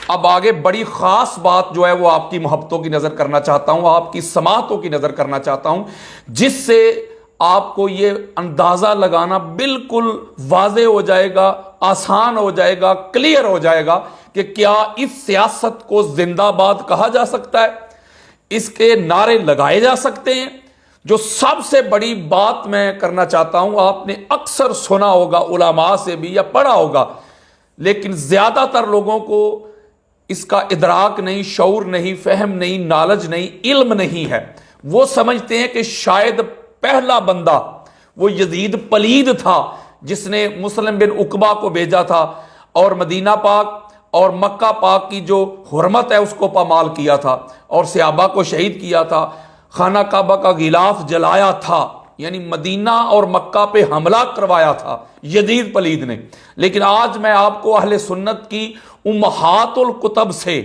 اب آگے بڑی خاص بات جو ہے وہ آپ کی محبتوں کی نظر کرنا چاہتا ہوں، آپ کی سماعتوں کی نظر کرنا چاہتا ہوں، جس سے آپ کو یہ اندازہ لگانا بالکل واضح ہو جائے گا، آسان ہو جائے گا، کلیئر ہو جائے گا کہ کیا اس سیاست کو زندہ باد کہا جا سکتا ہے، اس کے نعرے لگائے جا سکتے ہیں۔ جو سب سے بڑی بات میں کرنا چاہتا ہوں، آپ نے اکثر سنا ہوگا علماء سے بھی یا پڑھا ہوگا، لیکن زیادہ تر لوگوں کو اس کا ادراک نہیں، شعور نہیں، فہم نہیں، نالج نہیں، علم نہیں ہے۔ وہ سمجھتے ہیں کہ شاید پہلا بندہ وہ یزید پلید تھا جس نے مسلم بن عقبہ کو بھیجا تھا اور مدینہ پاک اور مکہ پاک کی جو حرمت ہے اس کو پامال کیا تھا اور صحابہ کو شہید کیا تھا، خانہ کعبہ کا غلاف جلایا تھا، یعنی مدینہ اور مکہ پہ حملہ کروایا تھا یزید پلید نے۔ لیکن آج میں آپ کو اہل سنت کی امہات الکتب سے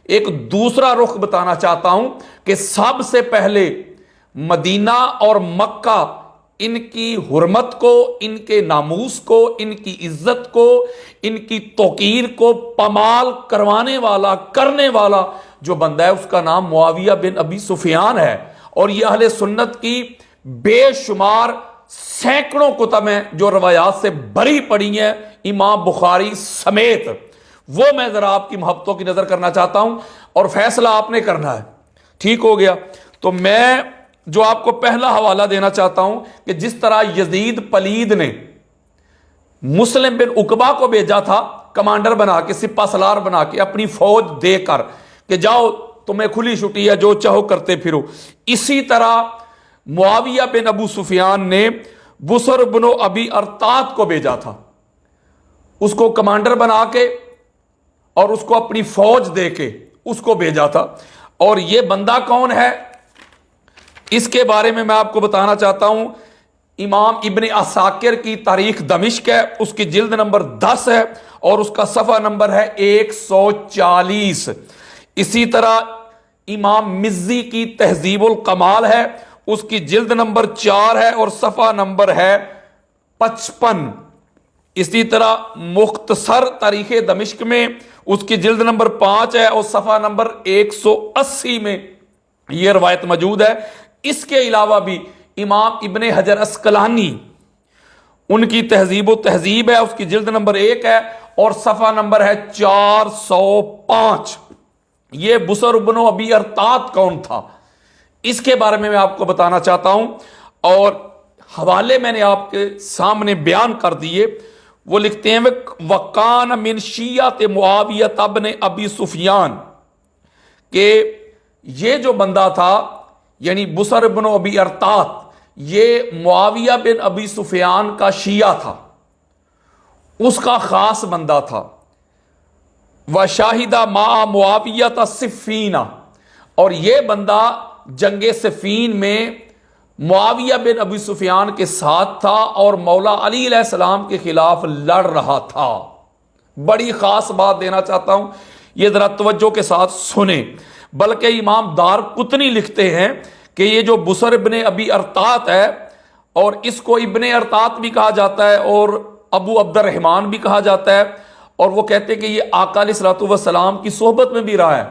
ایک دوسرا رخ بتانا چاہتا ہوں کہ سب سے پہلے مدینہ اور مکہ، ان کی حرمت کو، ان کے ناموس کو، ان کی عزت کو، ان کی توقیر کو پامال کروانے والا، کرنے والا جو بندہ ہے اس کا نام معاویہ بن ابی سفیان ہے۔ اور یہ اہل سنت کی بے شمار سینکڑوں کتب ہیں جو روایات سے بھری پڑی ہیں، امام بخاری سمیت۔ وہ میں ذرا آپ کی محبتوں کی نظر کرنا چاہتا ہوں اور فیصلہ آپ نے کرنا ہے۔ ٹھیک ہو گیا؟ تو میں جو آپ کو پہلا حوالہ دینا چاہتا ہوں کہ جس طرح یزید پلید نے مسلم بن عقبہ کو بھیجا تھا کمانڈر بنا کے، سپہ سالار بنا کے، اپنی فوج دے کر کہ جاؤ تمہیں کھلی چھٹی ہے، جو چاہو کرتے پھرو، اسی طرح معاویہ بن ابو سفیان نے بسر بن ابی ارطات کو بھیجا تھا، اس کو کمانڈر بنا کے اور اس کو اپنی فوج دے کے اس کو بھیجا تھا۔ اور یہ بندہ کون ہے اس کے بارے میں آپ کو بتانا چاہتا ہوں۔ امام ابن عساکر کی تاریخ دمشق ہے، اس کی جلد نمبر 10 ہے اور اس کا صفحہ نمبر ہے 140۔ اسی طرح امام مزی کی تہذیب الکمال ہے، اس کی جلد نمبر 4 ہے اور صفحہ نمبر ہے 55۔ اسی طرح مختصر تاریخ دمشق میں اس کی جلد نمبر 5 ہے اور صفحہ نمبر 180 میں یہ روایت موجود ہے۔ اس کے علاوہ بھی امام ابن حجر اسقلانی، ان کی تہذیب و تہذیب ہے، اس کی جلد نمبر 1 ہے اور صفحہ نمبر ہے 405۔ یہ بسر بن ابی ارطات کون تھا اس کے بارے میں آپ کو بتانا چاہتا ہوں، اور حوالے میں نے آپ کے سامنے بیان کر دیے۔ وہ لکھتے ہیں وَقَانَ مِنْ شِیَّةِ مُعَاوِیَةَ بْنِ ابی سفیان، کہ یہ جو بندہ تھا یعنی بسر بن ابی ارطات، یہ معاویہ بن ابی سفیان کا شیعہ تھا، اس کا خاص بندہ تھا۔ وَشَاهِدَ مَعَ مُعَاوِیَةَ صِفِّینَ، اور یہ بندہ جنگ صفین میں معاویہ بن ابی سفیان کے ساتھ تھا اور مولا علی علیہ السلام کے خلاف لڑ رہا تھا۔ بڑی خاص بات دینا چاہتا ہوں، یہ ذرا توجہ کے ساتھ سنیں۔ بلکہ امام دار قطنی لکھتے ہیں کہ یہ جو بسر ابن ابی ارطات ہے، اور اس کو ابن ارطات بھی کہا جاتا ہے اور ابو عبد الرحمن بھی کہا جاتا ہے، اور وہ کہتے ہیں کہ یہ آقا علیہ الصلوۃ والسلام کی صحبت میں بھی رہا ہے،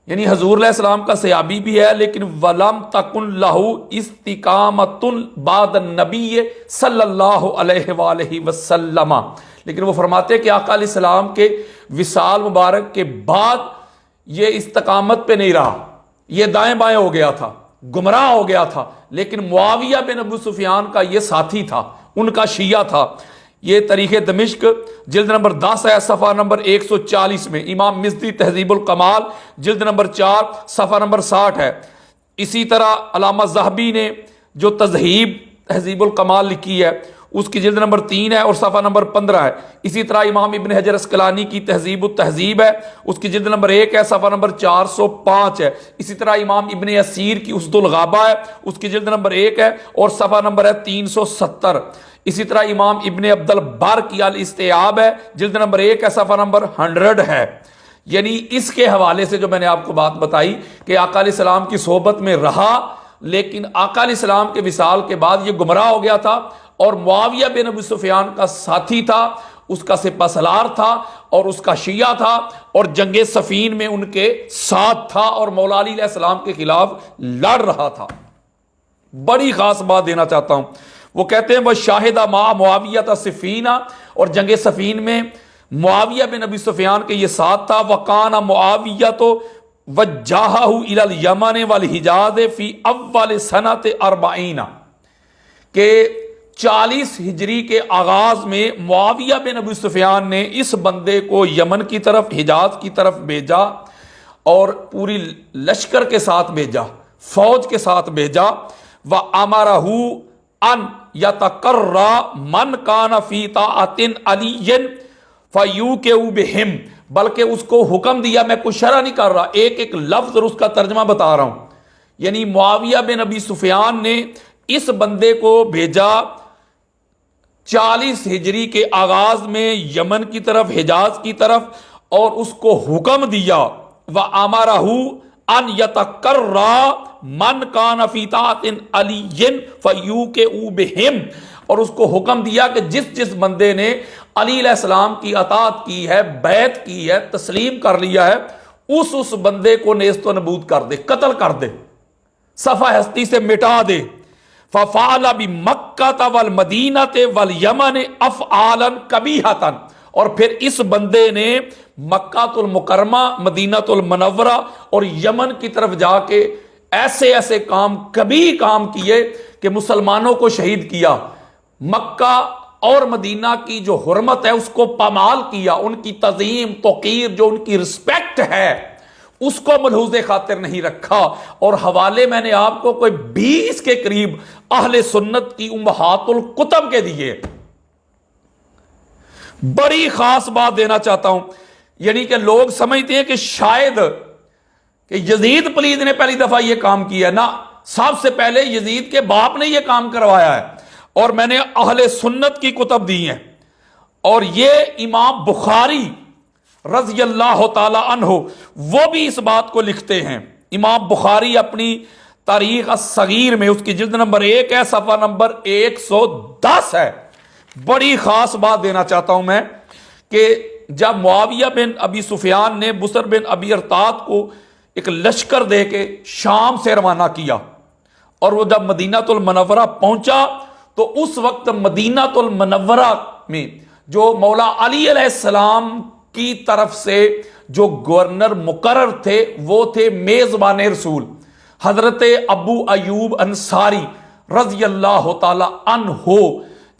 یعنی حضور علیہ السلام کا صحابی بھی ہے، لیکن ولم تکن لہ استقامت بعد النبی صلی اللہ علیہ وآلہ وسلم، لیکن وہ فرماتے ہیں کہ آقا علیہ السلام کے وصال مبارک کے بعد یہ استقامت پہ نہیں رہا، یہ دائیں بائیں ہو گیا تھا، گمراہ ہو گیا تھا۔ لیکن معاویہ بن ابو سفیان کا یہ ساتھی تھا، ان کا شیعہ تھا۔ یہ تاریخ دمشق جلد نمبر 10 ہے، صفحہ نمبر 140 میں۔ امام مزی تہذیب الکمال جلد نمبر 4 صفحہ نمبر 60 ہے۔ اسی طرح علامہ ذہبی نے جو تہذیب الکمال لکھی ہے اس کی جلد نمبر 3 ہے اور صفحہ نمبر 15 ہے۔ اسی طرح امام ابن حجر اسقلانی کی تہذیب التہذیب ہے، اس کی جلد نمبر 1 ہے، صفحہ نمبر 405 ہے۔ اسی طرح امام ابن اسیر کی اسد الغابہ ہے، اس کی جلد نمبر 1 ہے اور صفحہ نمبر ہے 370۔ اسی طرح امام ابن عبد البر کی الاستیعاب ہے، جلد نمبر 1 ہے، صفحہ نمبر 100 ہے۔ یعنی اس کے حوالے سے جو میں نے آپ کو بات بتائی کہ آقا علیہ السلام کی صحبت میں رہا، لیکن آقا علیہ السلام کے وصال کے بعد یہ گمراہ ہو گیا تھا اور معاویہ بن ابی سفیان کا ساتھی تھا، اس کا سپہ سالار تھا اور اس کا شیعہ تھا اور جنگ صفین میں ان کے ساتھ تھا اور مولا علی علیہ السلام کے خلاف لڑ رہا تھا۔ بڑی خاص بات دینا چاہتا ہوں، وہ کہتے ہیں وہ شاہدہ ما معاویہ صفینہ، اور جنگ صفین میں معاویہ بن ابی سفیان کے یہ ساتھ تھا۔ وکان معاویہ تو وجہہ الی الیمن والحجاز فی اول سنۃ 40، کہ 40 ہجری کے آغاز میں معاویہ بن ابی سفیان نے اس بندے کو یمن کی طرف، حجاز کی طرف بھیجا اور پوری لشکر کے ساتھ بھیجا، فوج کے ساتھ بھیجا۔ وَأَمَرَهُ ان یتقرّا من کان فی طاعۃ علی فیوقع بہم، بلکہ اس کو حکم دیا، میں کوئی شرح نہیں کر رہا، ایک ایک لفظ اور اس کا ترجمہ بتا رہا ہوں، یعنی معاویہ بن ابی سفیان نے اس بندے کو بھیجا 40 ہجری کے آغاز میں یمن کی طرف، حجاز کی طرف، اور اس کو حکم دیا وَأَمَرَهُ ان یتقرّا من کان فی طاعۃ علی فیوقع بہم، اور اس کو حکم دیا کہ جس جس بندے نے علی علیہ السلام کی اطاعت کی ہے، بیعت کی ہے، تسلیم کر لیا ہے، اس بندے کو نیست و نبود کر دے، قتل کر دے، صفحہ ہستی سے مٹا دے۔ فَفَعَلَ بِمَکَّةَ وَالْمَدِینَةِ وَالْیَمَنِ أَفْعَالًا قَبِیحَةً، اور پھر اس بندے نے مکہ المکرمہ، مدینہ المنورہ اور یمن کی طرف جا کے ایسے ایسے کام، کبھی کام کیے کہ مسلمانوں کو شہید کیا، مکہ اور مدینہ کی جو حرمت ہے اس کو پامال کیا، ان کی تعظیم توقیر، جو ان کی رسپیکٹ ہے اس کو ملحوظ خاطر نہیں رکھا، اور حوالے میں نے آپ کو کوئی 20 کے قریب اہل سنت کی امہات الکتب کے دیے۔ بڑی خاص بات دینا چاہتا ہوں، یعنی کہ لوگ سمجھتے ہیں کہ شاید کہ یزید پلید نے پہلی دفعہ یہ کام کیا، نہ، سب سے پہلے یزید کے باپ نے یہ کام کروایا ہے، اور میں نے اہل سنت کی کتب دی ہیں، اور یہ امام بخاری رضی اللہ تعالی عنہ وہ بھی اس بات کو لکھتے ہیں۔ امام بخاری اپنی تاریخ الصغیر میں، اس کی جلد نمبر 1 ہے، صفحہ نمبر 110 ہے۔ بڑی خاص بات دینا چاہتا ہوں میں کہ جب معاویہ بن ابی سفیان نے بسر بن ابی ارطاد کو ایک لشکر دے کے شام سے روانہ کیا، اور وہ جب مدینہ المنورہ پہنچا تو اس وقت مدینہ المنورہ میں جو مولا علی علیہ السلام کی طرف سے جو گورنر مقرر تھے وہ تھے میزبان رسول حضرت ابو ایوب انصاری رضی اللہ تعالی عنہ۔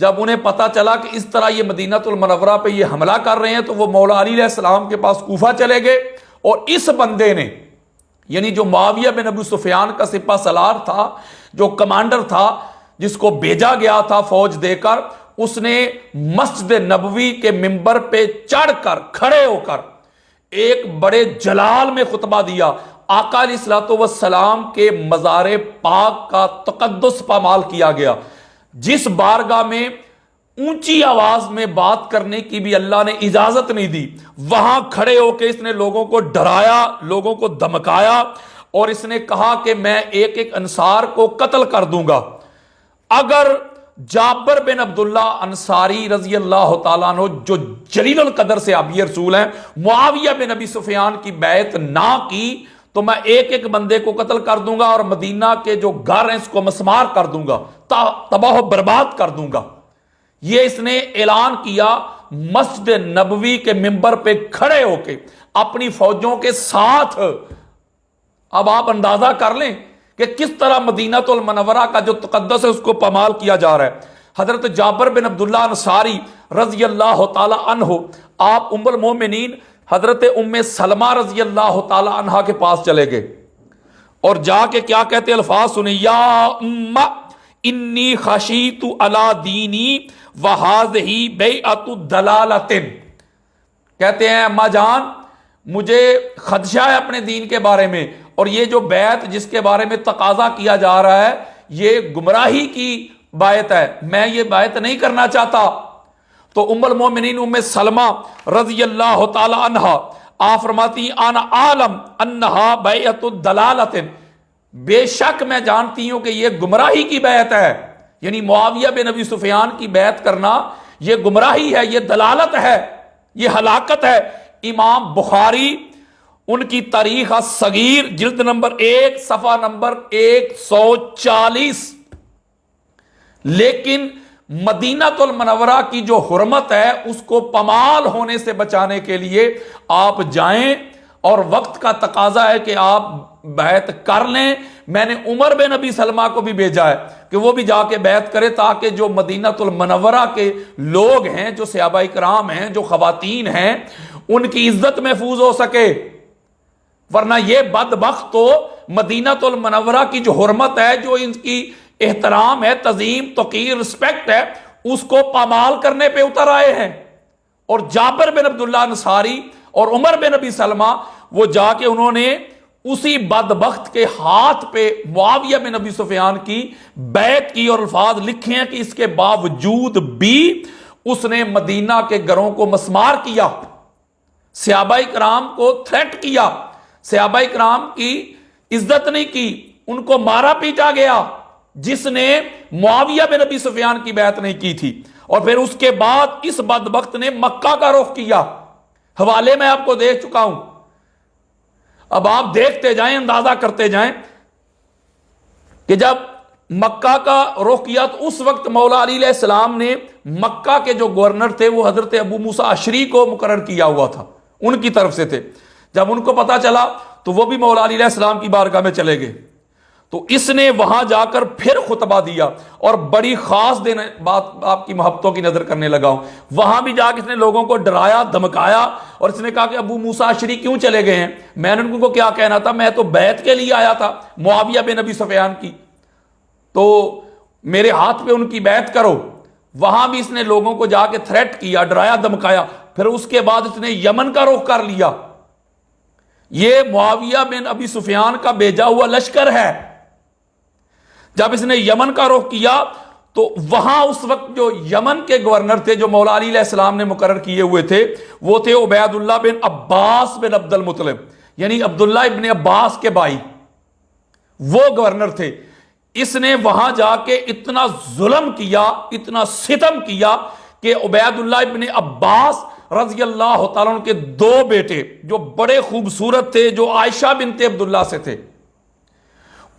جب انہیں پتا چلا کہ اس طرح یہ مدینہ المنورہ پہ یہ حملہ کر رہے ہیں تو وہ مولا علی علیہ السلام کے پاس کوفہ چلے گئے، اور اس بندے نے، یعنی جو معاویہ بن ابو سفیان کا سپہ سالار تھا، جو کمانڈر تھا، جس کو بھیجا گیا تھا فوج دے کر، اس نے مسجد نبوی کے منبر پہ چڑھ کر، کھڑے ہو کر ایک بڑے جلال میں خطبہ دیا، آقا علیہ الصلوۃ والسلام کے مزار پاک کا تقدس پامال کیا گیا، جس بارگاہ میں اونچی آواز میں بات کرنے کی بھی اللہ نے اجازت نہیں دی، وہاں کھڑے ہو کے اس نے لوگوں کو ڈرایا، لوگوں کو دھمکایا، اور اس نے کہا کہ میں ایک ایک انصار کو قتل کر دوں گا اگر جابر بن عبداللہ انصاری رضی اللہ تعالیٰ عنہ، جو جلیل القدر سے صحابی رسول ہیں، معاویہ بن ابی سفیان کی بیعت نہ کی تو میں ایک ایک بندے کو قتل کر دوں گا، اور مدینہ کے جو گھر ہیں اس کو مسمار کر دوں گا، تباہ و برباد کر دوں گا۔ یہ اس نے اعلان کیا مسجد نبوی کے منبر پہ کھڑے ہو کے اپنی فوجوں کے ساتھ۔ اب آپ اندازہ کر لیں کہ کس طرح مدینہ المنورہ کا جو تقدس ہے اس کو پامال کیا جا رہا ہے۔ حضرت جابر بن عبداللہ انصاری رضی اللہ تعالی عنہ، آپ ام المومنین حضرت ام سلمہ رضی اللہ تعالی عنہ کے پاس چلے گئے، اور جا کے کیا کہتے الفاظ سنیں، یا ام انی خشیت علی دینی وہذہ بیعۃ ضلالۃ، کہتے ہیں اماں جان مجھے خدشہ ہے اپنے دین کے بارے میں، اور یہ جو بیعت جس کے بارے میں تقاضا کیا جا رہا ہے یہ گمراہی کی بیعت ہے، میں یہ بیعت نہیں کرنا چاہتا۔ تو ام المومنین ام سلمہ رضی اللہ تعالی عنہ آپ فرماتی انا عالم انہا بیعت الضلالۃ، بے شک میں جانتی ہوں کہ یہ گمراہی کی بیعت ہے، یعنی معاویہ بن ابی سفیان کی بیعت کرنا یہ گمراہی ہے، یہ دلالت ہے، یہ ہلاکت ہے۔ امام بخاری ان کی تاریخ الصغیر جلد نمبر 1 صفحہ نمبر 140۔ لیکن مدینہ المنورہ کی جو حرمت ہے اس کو پامال ہونے سے بچانے کے لیے آپ جائیں، اور وقت کا تقاضا ہے کہ آپ بیعت کر لیں۔ میں نے عمر بن ابی سلمہ کو بھی بھیجا ہے کہ وہ بھی جا کے بیعت کرے، تاکہ جو مدینہ المنورہ کے لوگ ہیں، جو صحابہ کرام ہیں، جو خواتین ہیں، ان کی عزت محفوظ ہو سکے۔ ورنہ یہ بدبخت تو مدینہ المنورہ کی جو حرمت ہے، جو ان کی احترام ہے، تعظیم، توقیر، رسپیکٹ ہے، اس کو پامال کرنے پہ اتر آئے ہیں۔ اور جابر بن عبداللہ انصاری اور عمر بن ابی سلمہ وہ جا کے انہوں نے اسی بدبخت کے ہاتھ پہ معاویہ بن ابی سفیان کی بیعت کی، اور الفاظ لکھے ہیں کہ اس کے باوجود بھی اس نے مدینہ کے گھروں کو مسمار کیا، صحابہ کرام کو تھریٹ کیا، صحابہ کرام کی عزت نہیں کی، ان کو مارا پیٹا گیا، جس نے معاویہ بن ابی سفیان کی بیعت نہیں کی تھی۔ اور پھر اس کے بعد اس بدبخت نے مکہ کا رخ کیا۔ حوالے میں آپ کو دے چکا ہوں، اب آپ دیکھتے جائیں، اندازہ کرتے جائیں کہ جب مکہ کا رخ کیا تو اس وقت مولا علی علیہ السلام نے مکہ کے جو گورنر تھے وہ حضرت ابو موسیٰ اشعری کو مقرر کیا ہوا تھا، ان کی طرف سے تھے۔ جب ان کو پتا چلا تو وہ بھی مولا علی علیہ السلام کی بارگاہ میں چلے گئے، تو اس نے وہاں جا کر پھر خطبہ دیا، اور بڑی خاص بات آپ کی محبتوں کی نظر کرنے لگا ہوں۔ وہاں بھی جا کے اس نے لوگوں کو ڈرایا، دھمکایا، اور اس نے کہا کہ ابو موسیٰ اشعری کیوں چلے گئے ہیں؟ میں نے ان کو کیا کہنا تھا؟ میں تو بیعت کے لیے آیا تھا معاویہ بن ابی سفیان کی، تو میرے ہاتھ پہ ان کی بیعت کرو۔ وہاں بھی اس نے لوگوں کو جا کے تھریٹ کیا، ڈرایا، دھمکایا۔ پھر اس کے بعد اس نے یمن کا رخ کر لیا۔ یہ معاویہ بن ابی سفیان کا بھیجا ہوا لشکر ہے۔ جب اس نے یمن کا رخ کیا تو وہاں اس وقت جو یمن کے گورنر تھے، جو مولا علی علیہ السلام نے مقرر کیے ہوئے تھے، وہ تھے عبید اللہ بن عباس بن عبد المطلب، یعنی عبداللہ ابن عباس کے بھائی، وہ گورنر تھے۔ اس نے وہاں جا کے اتنا ظلم کیا، اتنا ستم کیا کہ عبید اللہ ابن عباس رضی اللہ تعالیٰ عنہ کے 2 بیٹے جو بڑے خوبصورت تھے، جو عائشہ بنت عبداللہ سے تھے،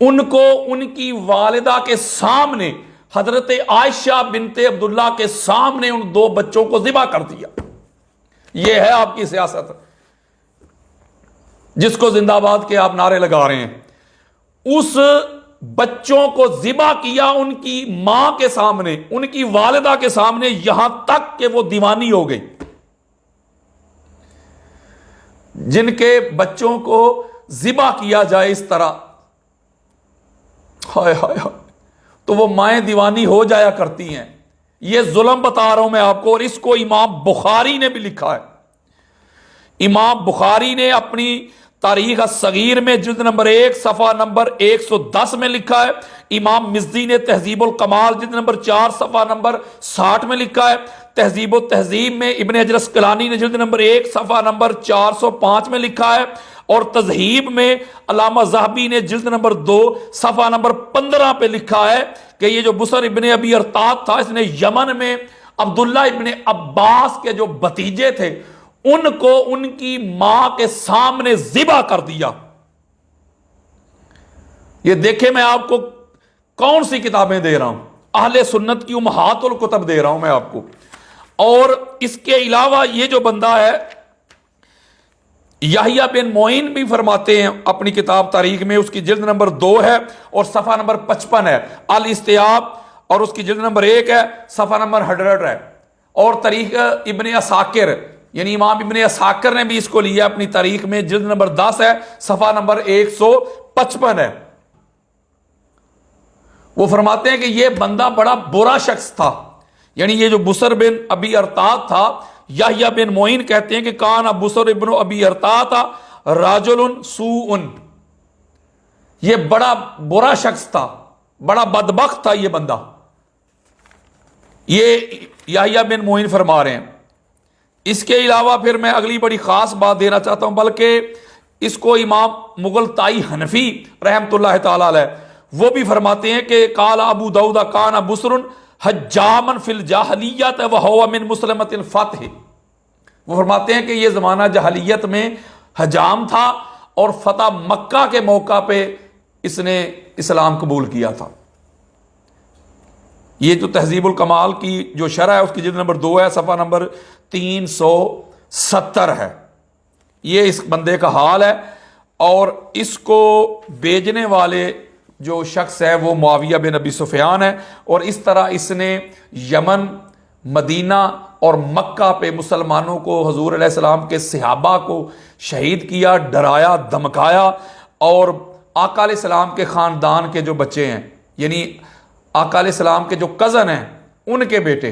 ان کو ان کی والدہ کے سامنے، حضرت عائشہ بنت عبداللہ کے سامنے ان 2 بچوں کو ذبح کر دیا۔ یہ ہے آپ کی سیاست، جس کو زندہ باد کے آپ نعرے لگا رہے ہیں۔ اس بچوں کو ذبح کیا ان کی ماں کے سامنے، ان کی والدہ کے سامنے، یہاں تک کہ وہ دیوانی ہو گئی۔ جن کے بچوں کو ذبح کیا جائے اس طرح، ہائے ہائے ہائے، تو وہ مائیں دیوانی ہو جایا کرتی ہیں۔ یہ ظلم بتا رہا ہوں میں آپ کو، اور اس کو امام بخاری نے بھی لکھا ہے۔ امام بخاری نے اپنی تاریخ الصغیر میں جلد نمبر 1 صفحہ نمبر 110 میں لکھا ہے۔ امام مزی نے تہذیب الکمال جلد نمبر 4 صفحہ نمبر 60 میں لکھا ہے۔ تہذیب و تہذیب میں ابن حجر اسقلانی نے جلد نمبر 1 صفحہ نمبر 405 میں لکھا ہے، اور تذہیب میں علامہ ذہبی نے جلد نمبر 2 صفحہ نمبر 15 پہ لکھا ہے کہ یہ جو بصر ابن ابی ارطاد تھا، اس نے یمن میں عبداللہ ابن عباس کے جو بھتیجے تھے ان کو ان کی ماں کے سامنے ذبح کر دیا۔ یہ دیکھیں میں آپ کو کون سی کتابیں دے رہا ہوں، اہل سنت کی امہات الکتب دے رہا ہوں میں آپ کو۔ اور اس کے علاوہ یہ جو بندہ ہے یحییٰ بن معین بھی فرماتے ہیں اپنی کتاب تاریخ میں، اس کی جلد نمبر 2 ہے اور صفحہ نمبر 55 ہے، الاستیاب، اور اس کی جلد نمبر 1 ہے، صفحہ نمبر 100 ہے۔ اور تاریخ ابن عساکر، یعنی امام ابن عساکر نے بھی اس کو لیا اپنی تاریخ میں، جلد نمبر 10 ہے، صفحہ نمبر 155 ہے۔ وہ فرماتے ہیں کہ یہ بندہ بڑا برا شخص تھا، یعنی یہ جو بصر بن ابی ارطاد تھا، یحییٰ بن معین کہتے ہیں کہ کان بصر ابن ابی ارطاد راجل سوء، یہ بڑا برا شخص تھا، بڑا بدبخت تھا یہ بندہ۔ یہ یحییٰ بن معین فرما رہے ہیں۔ اس کے علاوہ پھر میں اگلی بڑی خاص بات دینا چاہتا ہوں، بلکہ اس کو امام مغلطائی حنفی رحمۃ اللہ تعالی علیہ وہ بھی فرماتے ہیں کہ قال ابو داؤد کان بصر حجامن فی الجاہلیت وہو من مسلمۃ الفتح. وہ فرماتے ہیں کہ یہ زمانہ جاہلیت میں حجام تھا اور فتح مکہ کے موقع پہ اس نے اسلام قبول کیا تھا. یہ جو تہذیب الکمال کی جو شرح ہے اس کی جلد نمبر 2 ہے، صفحہ نمبر 370 ہے. یہ اس بندے کا حال ہے. اور اس کو بیچنے والے جو شخص ہے وہ معاویہ بن ابی سفیان ہے. اور اس طرح اس نے یمن، مدینہ اور مکہ پہ مسلمانوں کو، حضور علیہ السلام کے صحابہ کو شہید کیا، ڈرایا، دھمکایا. اور آقا علیہ السلام کے خاندان کے جو بچے ہیں، یعنی آقا علیہ السلام کے جو کزن ہیں ان کے بیٹے،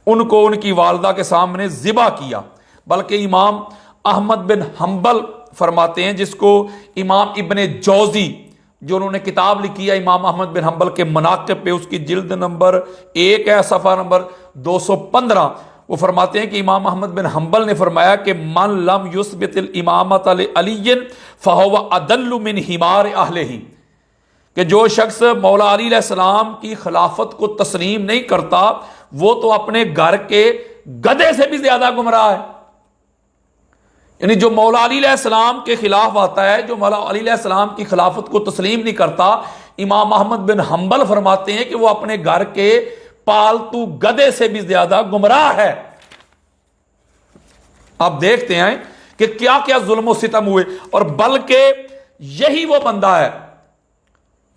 ان کو ان کی والدہ کے سامنے ذبح کیا. بلکہ امام احمد بن حنبل فرماتے ہیں، جس کو امام ابن جوزی جو انہوں نے کتاب لکھی ہے امام احمد بن حنبل کے مناقب پہ، اس کی جلد نمبر 1 ہے، صفحہ نمبر 215، وہ فرماتے ہیں کہ امام احمد بن حنبل نے فرمایا کہ من لم یثبت الامامۃ لعلی فہو اضل من حمار اہلہ، کہ جو شخص مولا علی علیہ السلام کی خلافت کو تسلیم نہیں کرتا وہ تو اپنے گھر کے گدھے سے بھی زیادہ گمراہ ہے. یعنی جو مولا علی علیہ السلام کے خلاف آتا ہے، جو مولا علی علیہ السلام کی خلافت کو تسلیم نہیں کرتا، امام احمد بن حنبل فرماتے ہیں کہ وہ اپنے گھر کے پالتو گدھے سے بھی زیادہ گمراہ ہے. آپ دیکھتے ہیں کہ کیا کیا ظلم و ستم ہوئے. اور بلکہ یہی وہ بندہ ہے،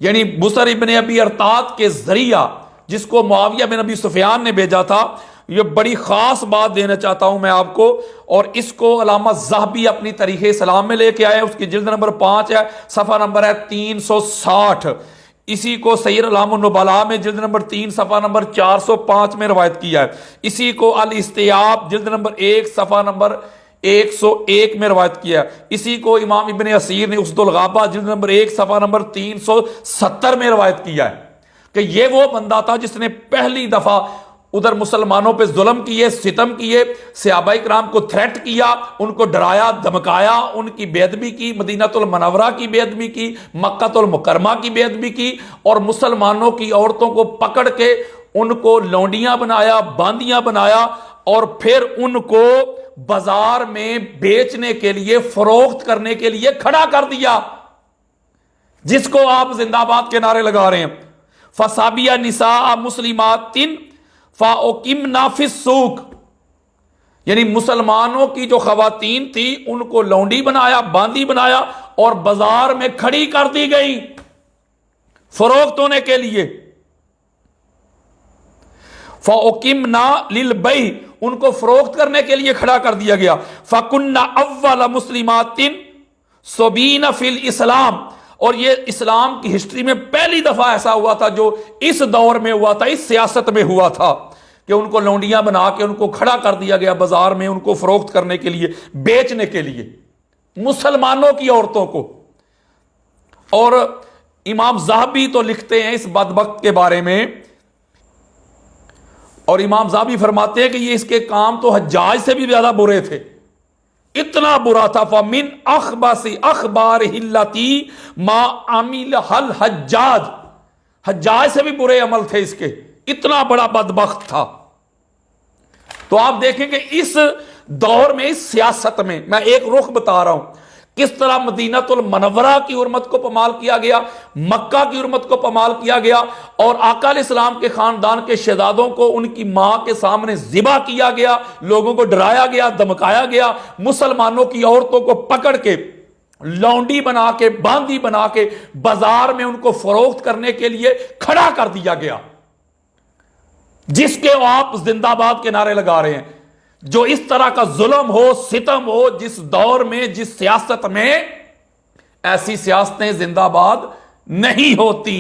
یعنی بصر ابن ابی ارطاد کے ذریعہ جس کو معاویہ بن ابی سفیان نے بھیجا تھا. یہ بڑی خاص بات دینا چاہتا ہوں میں آپ کو، اور اس کو علامہ ذہبی اپنی تاریخ اسلام میں لے کے آئے. اس کی جلد نمبر 5 ہے، صفحہ نمبر ہے 360. اسی کو سیر علام النبلاء میں جلد نمبر 3 صفحہ نمبر 405 میں روایت کیا ہے. اسی کو الاستیاب جلد نمبر 1 صفحہ نمبر 101 میں روایت کیا ہے. اسی کو امام ابن اسیر نے اسد الغابہ جلد نمبر 1 صفحہ نمبر 370 میں روایت کیا ہے کہ یہ وہ بندہ تھا جس نے پہلی دفعہ ادھر مسلمانوں پہ ظلم کیے، ستم کیے، صحابہ کرام کو تھریٹ کیا، ان کو ڈرایا، دھمکایا، ان کی بے ادبی کی، مدینہ المنورہ کی بے ادبی کی، مکہ المکرمہ کی بے ادبی کی، اور مسلمانوں کی عورتوں کو پکڑ کے ان کو لونڈیاں بنایا، باندیاں بنایا، اور پھر ان کو بازار میں بیچنے کے لیے، فروخت کرنے کے لیے کھڑا کر دیا، جس کو آپ زندہ باد کے نعرے لگا رہے ہیں. فَصَابِيَ نِسَاءَ مُسْلِمَاتٍ فَأُقِمْنَا فِي السُّوقِ، یعنی مسلمانوں کی جو خواتین تھی ان کو لونڈی بنایا، باندی بنایا، اور بازار میں کھڑی کر دی گئی فروخت ہونے کے لیے. فَأُقِمْنَا لِلْبَيْعِ، ان کو فروخت کرنے کے لیے کھڑا کر دیا گیا. فَكُنَّا أَوَّلَ مُسْلِمَاتٍ صُبِينَ فِي الْإِسْلَامِ، اور یہ اسلام کی ہسٹری میں پہلی دفعہ ایسا ہوا تھا جو اس دور میں ہوا تھا، اس سیاست میں ہوا تھا کہ ان کو لونڈیاں بنا کے ان کو کھڑا کر دیا گیا بازار میں، ان کو فروخت کرنے کے لیے، بیچنے کے لیے، مسلمانوں کی عورتوں کو. اور امام ذہبی تو لکھتے ہیں اس بدبخت کے بارے میں، اور امام ذہبی فرماتے ہیں کہ یہ اس کے کام تو حجاج سے بھی زیادہ برے تھے، اتنا برا تھا. فَمِنْ أَخْبَثِ أَخْبَارِهِ الَّتِي مَا عَمِلَهَا الْحَجَّاجُ، حجاج سے بھی برے عمل تھے اس کے، اتنا بڑا بدبخت تھا. تو آپ دیکھیں کہ اس دور میں، اس سیاست میں، میں ایک رخ بتا رہا ہوں کس طرح مدینہ المنورہ کی حرمت کو پامال کیا گیا، مکہ کی حرمت کو پامال کیا گیا، اور آقا علیہ السلام کے خاندان کے شہزادوں کو ان کی ماں کے سامنے ذبح کیا گیا، لوگوں کو ڈرایا گیا، دھمکایا گیا، مسلمانوں کی عورتوں کو پکڑ کے لونڈی بنا کے، باندی بنا کے بازار میں ان کو فروخت کرنے کے لیے کھڑا کر دیا گیا، جس کے آپ زندہ باد کے نعرے لگا رہے ہیں. جو اس طرح کا ظلم ہو، ستم ہو، جس دور میں، جس سیاست میں، ایسی سیاستیں زندہ باد نہیں ہوتی.